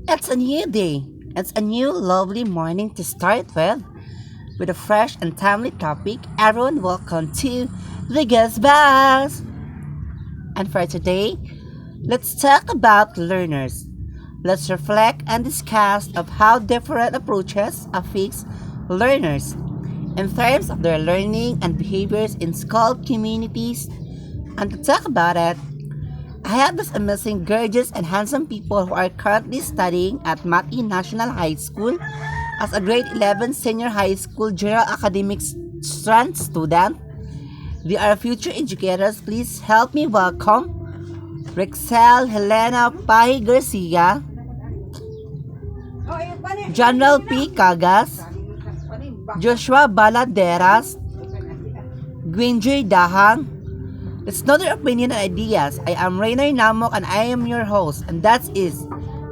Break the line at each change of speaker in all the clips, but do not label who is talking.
It's a new day. It's a new lovely morning to start with a fresh and timely topic. Everyone, welcome to the Guest Bus. And for today, let's talk about learners. Let's reflect and discuss of how different approaches affect learners in terms of their learning and behaviors in school communities. And to talk about it, I have this amazing, gorgeous, and handsome people who are currently studying at Mati National High School as a grade 11 senior high school general academic strand student. They are future educators. Please help me welcome Rexel Helena Pahi Garcia, General P. Cagas, Joshua Baladeras, Gwinjoy Dahang. Let's know their opinion and ideas. I am Rainer Namok and I am your host, and that is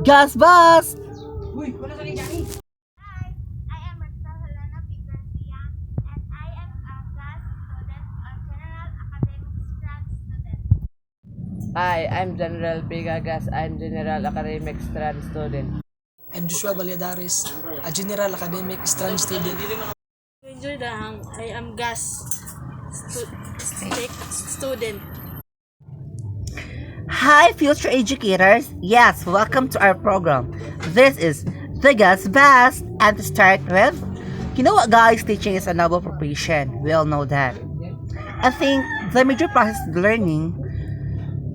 Gas Bus!
Hi, I am Marcel Helena P. Garcia, and I am a class student or general academic strand student.
Hi, I'm General Pigagas. I'm General Academic Strand student.
I'm Joshua Valladares, a general academic strand student.
Enjoy Dahang. I am student.
Hi, future educators! Yes, welcome to our program. This is the Gas Bus, and to start with, you know what, guys? Teaching is a noble profession. We all know that. I think the major process of learning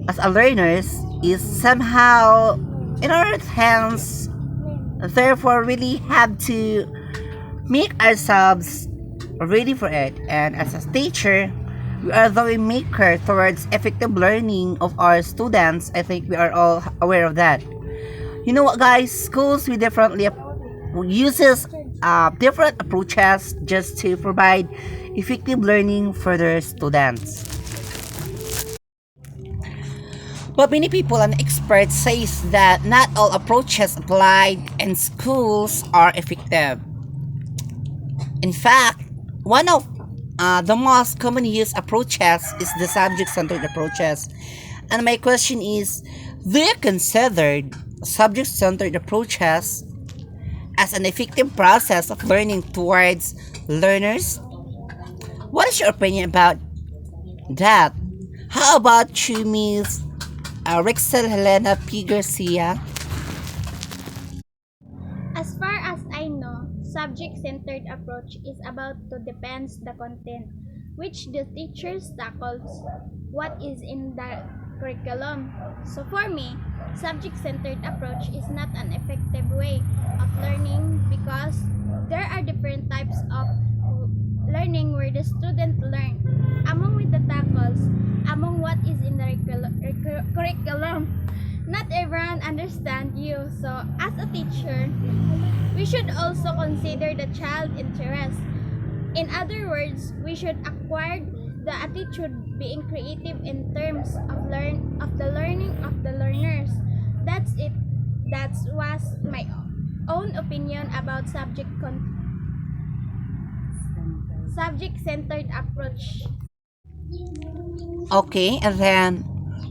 as a learners is somehow in our hands. Therefore, really have to make ourselves ready for it. And as a teacher, we are the maker towards effective learning of our students. I think we are all aware of that. You know what, guys? Schools we differently uses different approaches just to provide effective learning for their students. But many people and experts says that not all approaches applied in schools are effective. In fact, one of the most commonly used approaches is the subject-centered approaches. And my question is, do you consider subject-centered approaches as an effective process of learning towards learners? What is your opinion about that? How about you, Miss Rexel Helena P. Garcia?
As far as I know, subject-centered approach is about to depends the content, which the teachers tackles what is in the curriculum. So for me, subject-centered approach is not an effective way of learning because there are different types of learning where the student learn among with the tackles among what is in the curriculum. Not everyone understand you, so as a teacher we should also consider the child interest. In other words, we should acquire the attitude being creative in terms of the learning of the learners. That's it. That was my own opinion about subject-centered approach.
Okay, and then,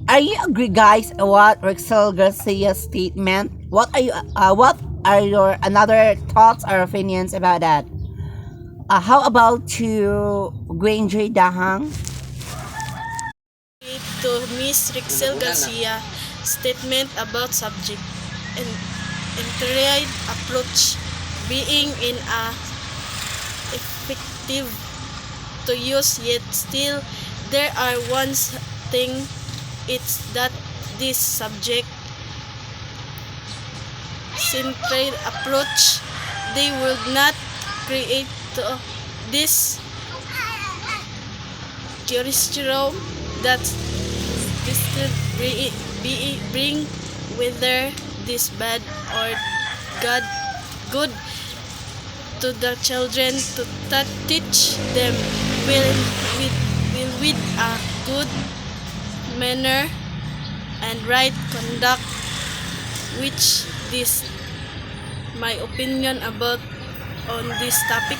are you agree, guys, what Rexel Garcia's statement? What are your another thoughts or opinions about that? How about you, Granger Dahang?
To Miss Rixel Garcia statement about subject and integrated approach being in a effective to use, yet still there are one thing, it's that this subject centered approach they will not create this curriculum that this could bring whether this bad or good to the children to teach them will with a good manner and right conduct, which this my opinion about on this topic.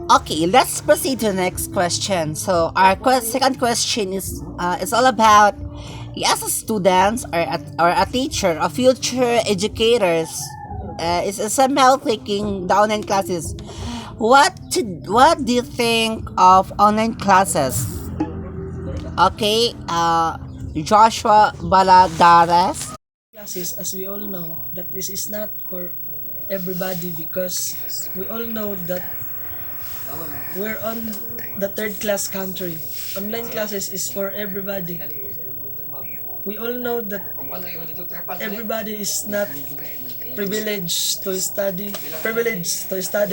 Okay, let's proceed to the next question. So our second question is all about As a student or a teacher, a future educators, is somehow taking the online classes. What do you think of online classes? Okay, Joshua Baladares.
Classes, as we all know, that this is not for everybody because we all know that we're on the third class country. Online classes is for everybody. We all know that everybody is not privileged to study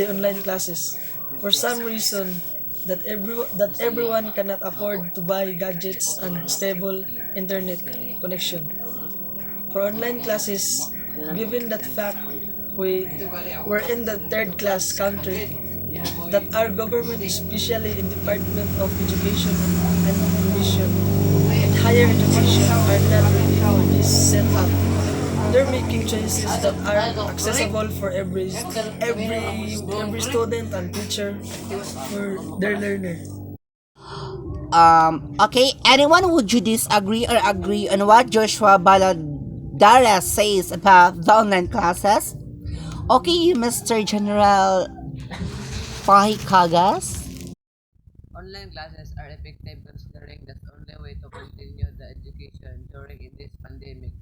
online classes. For some reason that everyone cannot afford to buy gadgets and stable internet connection. For online classes, given that fact we're in the third class country, that our government, especially in Department of Education and Commission and Higher Education, are not ready for this setup. They're making choices that are accessible for every student and teacher for their learner.
Okay, anyone would you disagree or agree on what Joshua Baladares says about the online classes? Okay, Mr. General Pahikagas.
Online classes are effective considering that's the only way to continue the education during in this pandemic.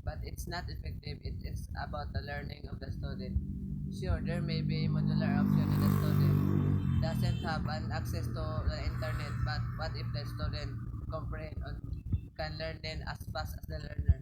But it's not effective. It is about the learning of the student. Sure, there may be a modular option if the student doesn't have an access to the internet, but what if the student comprehend and can learn then as fast as the learner?